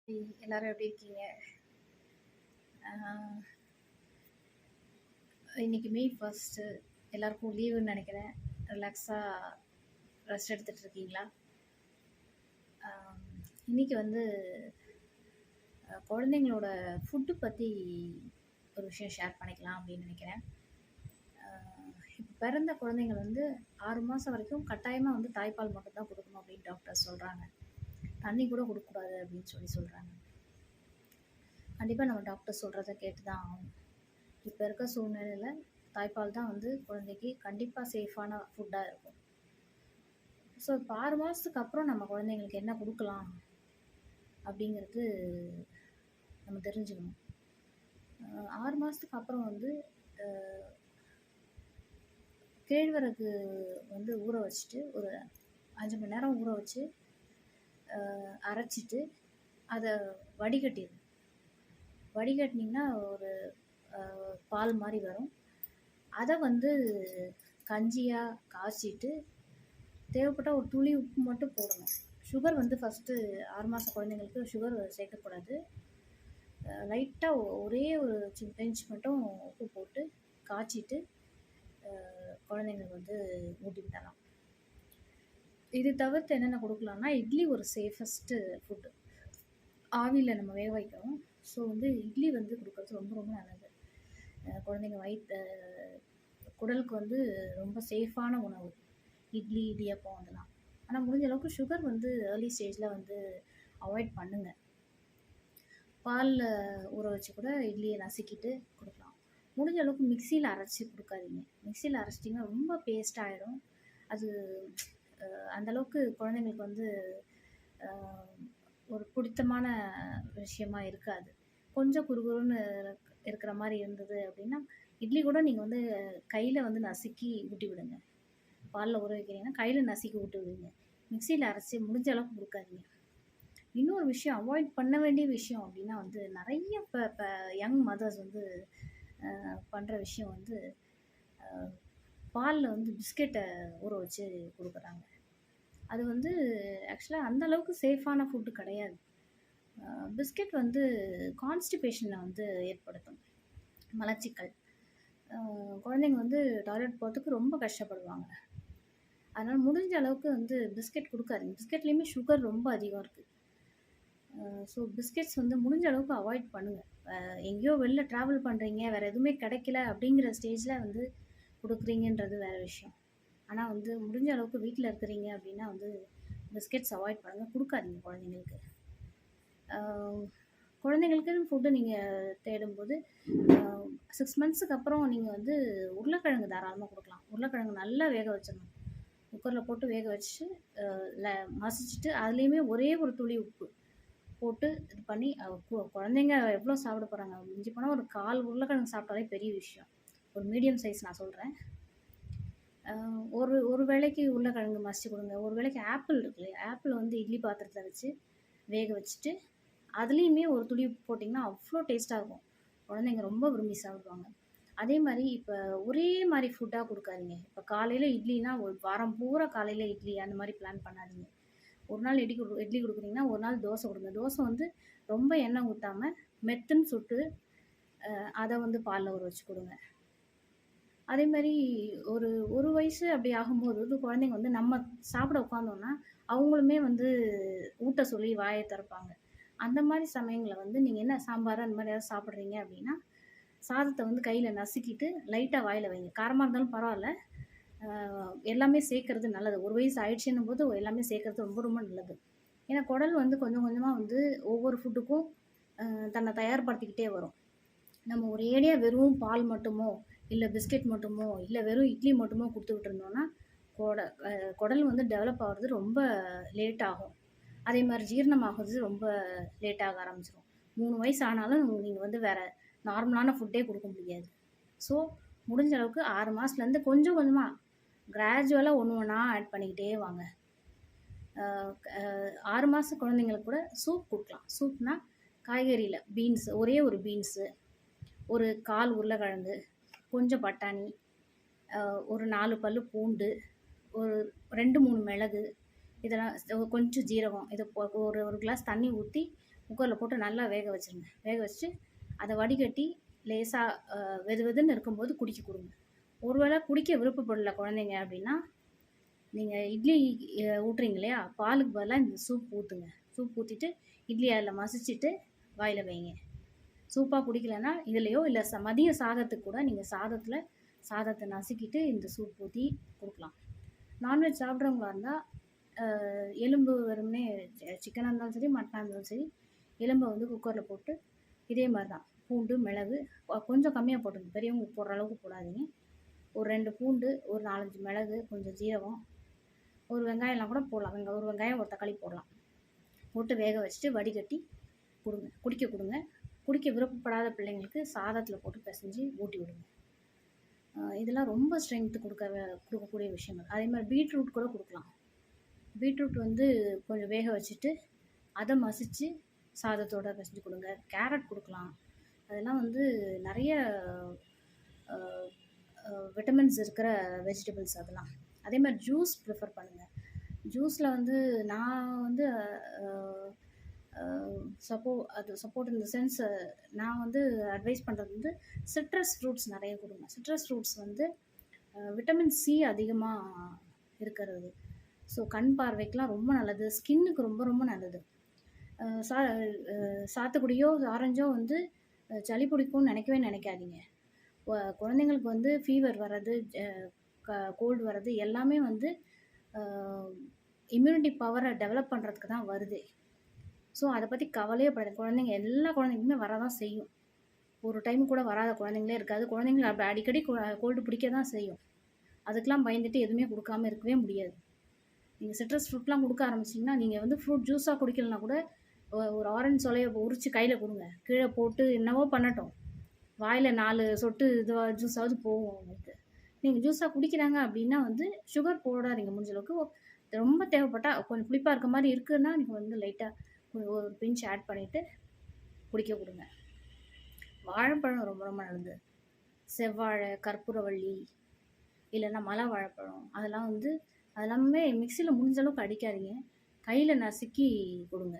எல்லாரும் எப்படி இருக்கீங்க? இன்னைக்கு மே ஃபர்ஸ்ட்டு. எல்லாருக்கும் லீவுன்னு நினைக்கிறேன். ரிலாக்ஸாக ரெஸ்ட் எடுத்துகிட்டு இருக்கீங்களா? இன்னைக்கு வந்து குழந்தைங்களோட ஃபுட்டு பற்றி ஒரு விஷயம் ஷேர் பண்ணிக்கலாம் அப்படின்னு நினைக்கிறேன். இப்போ பிறந்த குழந்தைங்கள் வந்து 6 மாதம் வரைக்கும் கட்டாயமாக வந்து தாய்ப்பால் மட்டும்தான் கொடுக்கணும் அப்படின்னு டாக்டர் சொல்கிறாங்க. தண்ணி கூட கொடுக்கக்கூடாது அப்படின்னு சொல்கிறாங்க. கண்டிப்பாக நம்ம டாக்டர் சொல்கிறத கேட்டு தான் ஆகணும். இப்போ இருக்க சூழ்நிலையில் தாய்ப்பால் தான் வந்து குழந்தைக்கு கண்டிப்பாக சேஃபான ஃபுட்டாக இருக்கும். ஸோ இப்போ 6 மாதத்துக்கு அப்புறம் நம்ம குழந்தைங்களுக்கு என்ன கொடுக்கலாம் அப்படிங்கிறது நம்ம தெரிஞ்சுக்கணும். 6 மாதத்துக்கு அப்புறம் வந்து கேழ்வரகு வந்து ஊற வச்சுட்டு ஒரு 5 மணி நேரம் ஊற வச்சு அரைச்சிட்டு அதை வடிகட்டினீங்கன்னா ஒரு பால் மாதிரி வரும். அதை வந்து கஞ்சியாக காய்ச்சிட்டு தேவைப்பட்டால் ஒரு துளி உப்பு மட்டும் போடணும். சுகர் வந்து ஃபஸ்ட்டு 6 மாத குழந்தைங்களுக்கு சுகர் சேர்க்கக்கூடாது. லைட்டாக ஒரே ஒரு பெஞ்ச் மட்டும் உப்பு போட்டு காய்ச்சிட்டு குழந்தைங்களுக்கு வந்து ஊட்டி விடலாம். இது தவிர்த்து என்னென்ன கொடுக்கலாம்னா, இட்லி ஒரு சேஃபஸ்ட்டு ஃபுட்டு. ஆவியில் நம்ம வேக வைக்கிறோம். ஸோ வந்து இட்லி வந்து கொடுக்குறது ரொம்ப ரொம்ப நல்லது. குழந்தைங்க குடலுக்கு வந்து ரொம்ப சேஃபான உணவு இட்லி, இடியாப்பம் அதெல்லாம். ஆனால் முடிஞ்ச அளவுக்கு சுகர் வந்து ஏர்லி ஸ்டேஜில் வந்து அவாய்ட் பண்ணுங்கள். பாலில் ஊற வச்சு கூட இட்லியை நசுக்கிட்டு கொடுக்கலாம். முடிஞ்ச அளவுக்கு மிக்சியில் அரைச்சி கொடுக்காதீங்க. மிக்சியில் அரைச்சிட்டிங்கன்னா ரொம்ப பேஸ்ட் ஆகிடும். அது அந்தளவுக்கு குழந்தைங்களுக்கு வந்து ஒரு பிடித்தமான விஷயமா இருக்காது. கொஞ்சம் குறுகுறுன்னு இருக்கிற மாதிரி இருந்தது அப்படின்னா இட்லி கூட நீங்கள் வந்து கையில் வந்து நசுக்கி ஊட்டி விடுங்க. பாலில் ஊற வைக்கிறீங்கன்னா கையில் நசுக்கி ஊட்டி விடுங்க. மிக்சியில் அரைச்சி முடிஞ்ச அளவுக்கு கொடுக்காதீங்க. இன்னொரு விஷயம் அவாய்ட் பண்ண வேண்டிய விஷயம் அப்படின்னா வந்து நிறைய இப்போ யங் மதர்ஸ் வந்து பண்ணுற விஷயம் வந்து பாலில் வந்து பிஸ்கெட்டை ஊற வச்சு கொடுக்குறாங்க. அது வந்து ஆக்சுவலாக அந்தளவுக்கு சேஃபான ஃபுட்டு கிடையாது. பிஸ்கெட் வந்து கான்ஸ்டிபேஷனை வந்து ஏற்படுத்தும், மலச்சிக்கல். குழந்தைங்க வந்து டாய்லெட் போகிறதுக்கு ரொம்ப கஷ்டப்படுவாங்க. அதனால் முடிஞ்ச அளவுக்கு வந்து பிஸ்கெட் கொடுக்காதீங்க. பிஸ்கெட்லேயுமே சுகர் ரொம்ப அதிகம் இருக்குது. ஸோ பிஸ்கெட்ஸ் வந்து முடிஞ்ச அளவுக்கு அவாய்ட் பண்ணுங்கள். எங்கேயோ வெளில ட்ராவல் பண்ணுறீங்க, வேறு எதுவுமே கிடைக்கல அப்படிங்கிற ஸ்டேஜில் வந்து கொடுக்குறீங்கன்றது வேறு விஷயம். ஆனால் வந்து முடிஞ்ச அளவுக்கு வீட்டில் இருக்கிறீங்க அப்படின்னா வந்து பிஸ்கெட்ஸ் அவாய்ட் பண்ணுங்கள், கொடுக்காதீங்க குழந்தைங்களுக்கு. குழந்தைங்களுக்குன்னு ஃபுட்டு நீங்கள் தேடும்போது 6 மந்த்ஸுக்கு அப்புறம் நீங்கள் வந்து உருளைக்கிழங்கு தாராளமாக கொடுக்கலாம். உருளைக்கிழங்கு நல்லா வேக வச்சிடணும். குக்கரில் போட்டு வேக வச்சு மசிச்சுட்டு அதுலேயுமே ஒரே ஒரு துளி உப்பு போட்டு இது பண்ணி குழந்தைங்க எவ்வளோ சாப்பிட போகிறாங்க? மிஞ்சி போனால் ஒரு 1/4 உருளைக்கிழங்கு சாப்பிட்டாலே பெரிய விஷயம். ஒரு மீடியம் சைஸ் நான் சொல்கிறேன். ஒரு வேளைக்கு உருளைக்கிழங்கு மசிச்சு கொடுங்க. ஒரு வேளைக்கு ஆப்பிள் இருக்கு இல்லையா, ஆப்பிள் வந்து இட்லி பாத்திரத்தில் வச்சு வேக வச்சுட்டு அதுலேயுமே ஒரு துளி உப்பு போட்டிங்கன்னா அவ்வளோ டேஸ்ட்டாக இருக்கும். குழந்தைங்க ரொம்ப விரும்பி சாப்பிடுவாங்க. அதே மாதிரி இப்போ ஒரே மாதிரி ஃபுட்டாக கொடுக்காதீங்க. இப்போ காலையில் இட்லினா ஒரு வாரம் பூரா காலையில் இட்லி அந்த மாதிரி பிளான் பண்ணாதீங்க. ஒரு நாள் இட்லி கொடுக்குறீங்கன்னா ஒரு நாள் தோசை கொடுங்க. தோசை வந்து ரொம்ப எண்ணெய் ஊற்றாமல் மெத்துன்னு சுட்டு அதை வந்து பாலில் ஊற வச்சு கொடுங்க. அதே மாதிரி ஒரு வயசு அப்படி ஆகும்போது குழந்தைங்க வந்து நம்ம சாப்பிட உட்காந்தோன்னா அவங்களுமே வந்து ஊட்ட சொல்லி வாயை திறப்பாங்க. அந்த மாதிரி சமயங்களில் வந்து நீங்கள் என்ன சாம்பார் அந்த மாதிரி ஏதாவது சாப்பிட்றீங்க அப்படின்னா சாதத்தை வந்து கையில் நசுக்கிட்டு லைட்டாக வாயில் வைங்க. காரமாக இருந்தாலும் பரவாயில்ல, எல்லாமே சேர்க்கறது நல்லது. ஒரு வயசு ஆயிடுச்சுன்னும் போது எல்லாமே சேர்க்கறது ரொம்ப ரொம்ப நல்லது. ஏன்னா குடல் வந்து கொஞ்சம் கொஞ்சமாக வந்து ஒவ்வொரு ஃபுட்டுக்கும் தன்னை தயார்படுத்திக்கிட்டே வரும். நம்ம ஒரேடியாக வெறும் பால் மட்டுமோ இல்லை பிஸ்கெட் மட்டுமோ இல்லை வெறும் இட்லி மட்டுமோ கொடுத்துக்கிட்டு இருந்தோம்னா குடல் வந்து டெவலப் ஆகிறது ரொம்ப லேட் ஆகும். அதே மாதிரி ஜீரணமாகிறது ரொம்ப லேட்டாக ஆரம்பிச்சிடும். 3 வயசு ஆனாலும் நீங்கள் வந்து வேறு நார்மலான ஃபுட்டே கொடுக்க முடியாது. ஸோ முடிஞ்ச அளவுக்கு 6 மாதத்துலேருந்து கொஞ்சம் கொஞ்சமாக கிராஜுவலாக ஒன்று ஆட் பண்ணிக்கிட்டே வாங்க. 6 மாத குழந்தைங்களுக்கு கூட சூப் கொடுக்கலாம். சூப்னா காய்கறியில் பீன்ஸு, ஒரே ஒரு பீன்ஸு, ஒரு 1/4 உருளைக்கிழங்கு, கொஞ்சம் பட்டாணி, ஒரு 4 பல் பூண்டு, ஒரு 2-3 மிளகு, இதெல்லாம் கொஞ்சம் ஜீரகம், இதை ஒரு கிளாஸ் தண்ணி ஊற்றி குக்கரில் போட்டு நல்லா வேக வச்சுருங்க. வேக வச்சுட்டு அதை வடிகட்டி லேசாக வெது வெதுன்னு இருக்கும்போது குடிக்க கொடுங்க. ஒருவேளை குடிக்க விருப்பப்படல குழந்தைங்க அப்படின்னா, நீங்கள் இட்லி ஊட்டுறீங்க இல்லையா, பாலுக்கு பதிலாக இந்த சூப் ஊற்றுங்க. சூப் ஊற்றிட்டு இட்லி அதில் மசிச்சுட்டு வாயில் வைங்க. சூப்பாக குடிக்கலைன்னா இதுலேயோ இல்லை மதிய சாதத்துக்கு கூட நீங்கள் சாதத்தை நசுக்கிட்டு இந்த சூப் ஊற்றி கொடுக்கலாம். நான்வெஜ் சாப்பிட்றவங்களா இருந்தால் எலும்பு வெறுமனே சிக்கனாக இருந்தாலும் சரி, மட்டனாக இருந்தாலும் சரி, எலும்பை வந்து குக்கரில் போட்டு இதே மாதிரி தான் பூண்டு, மிளகு கொஞ்சம் கம்மியாக போட்டுங்க. பெரியவங்க போடுற அளவுக்கு போடாதீங்க. ஒரு 2 பூண்டு, ஒரு 4-5 மிளகு, கொஞ்சம் ஜீரகம், ஒரு வெங்காயம்லாம் கூட போடலாம். ஒரு வெங்காயம், ஒரு தக்காளி போடலாம். போட்டு வேக வச்சுட்டு வடிகட்டி கொடுங்க, குடிக்க கொடுங்க. குடிக்க விருப்பப்படாத பிள்ளைங்களுக்கு சாதத்தில் போட்டு பிசைஞ்சு ஊட்டி விடுங்க. இதெல்லாம் ரொம்ப ஸ்ட்ரென்த்து கொடுக்கக்கூடிய விஷயங்கள். அதே மாதிரி பீட்ரூட் கூட கொடுக்கலாம். பீட்ரூட் வந்து கொஞ்சம் வேக வச்சுட்டு அதை மசித்து சாதத்தோடு பிசைஞ்சு கொடுங்க. கேரட் கொடுக்கலாம். அதெல்லாம் வந்து நிறைய விட்டமின்ஸ் இருக்கிற வெஜிடபிள்ஸ் அதெல்லாம். அதே மாதிரி ஜூஸ் ப்ரிஃபர் பண்ணுங்கள். ஜூஸில் வந்து நான் வந்து சப்போர்ட் இந்த சென்ஸ் நான் வந்து அட்வைஸ் பண்ணுறது வந்து சிட்ரஸ் ஃப்ரூட்ஸ் நிறைய கொடுங்க. சிட்ரஸ் ஃப்ரூட்ஸ் வந்து விட்டமின் சி அதிகமாக இருக்கிறது. ஸோ கண் பார்வைக்கெலாம் ரொம்ப நல்லது, ஸ்கின்னுக்கு ரொம்ப ரொம்ப நல்லது. சாத்துக்குடியோ ஆரஞ்சோ வந்து சளி பிடிக்கும்னு நினைக்காதீங்க. குழந்தைங்களுக்கு வந்து ஃபீவர் வர்றது, கோல்டு வர்றது எல்லாமே வந்து இம்யூனிட்டி பவரை டெவலப் பண்ணுறதுக்கு தான் வருது. ஸோ அதை பற்றி கவலையே படாது. குழந்தைங்க எல்லா குழந்தைங்களுமே வரதான் செய்யும். ஒரு டைம் கூட வராத குழந்தைங்களே இருக்காது. குழந்தைங்கள அப்படி அடிக்கடி கோல்டு பிடிக்க தான் செய்யும். அதுக்கெலாம் பயந்துட்டு எதுவுமே கொடுக்காம இருக்கவே முடியாது. நீங்கள் சிட்ரஸ் ஃப்ரூட்லாம் கொடுக்க ஆரம்பிச்சிங்கன்னா, நீங்கள் வந்து ஃப்ரூட் ஜூஸாக குடிக்கலனா கூட ஒரு ஆரஞ்சு சொலையை உரித்து கையில் கொடுங்க. கீழே போட்டு என்னவோ பண்ணட்டும், வாயில் 4 சொட்டு ஜூஸாவது போகும் உங்களுக்கு. நீங்கள் ஜூஸாக குடிக்கிறாங்க அப்படின்னா வந்து சுகர் போடாதீங்க. முடிஞ்ச அளவுக்கு ரொம்ப தேவைப்பட்டால் கொஞ்சம் புளிப்பாக இருக்க மாதிரி இருக்குதுன்னா நீங்கள் வந்து லைட்டாக ஒரு பிஞ்ச் ஆட் பண்ணிவிட்டு குடிக்க கொடுங்க. வாழைப்பழம் ரொம்ப ரொம்ப நல்லது. செவ்வாழை, கற்பூரவள்ளி, இல்லைன்னா மலை வாழைப்பழம், அதெல்லாமே மிக்சியில் முடிஞ்ச அளவுக்கு அடிக்காதீங்க. கையில் நசுக்கி கொடுங்க.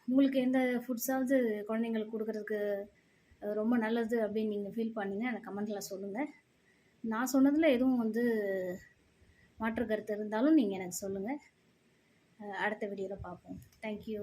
உங்களுக்கு எந்த ஃபுட்ஸாவது குழந்தைங்களுக்கு கொடுக்குறதுக்கு ரொம்ப நல்லது அப்படின்னு நீங்கள் ஃபீல் பண்ணிங்கன்னா எனக்கு கமெண்ட்டில் சொல்லுங்கள். நான் சொன்னதில் எதுவும் வந்து மாற்று கருத்து இருந்தாலும் நீங்கள் எனக்கு சொல்லுங்கள். அடுத்த வீடியோவில் பார்ப்போம். தேங்க்யூ.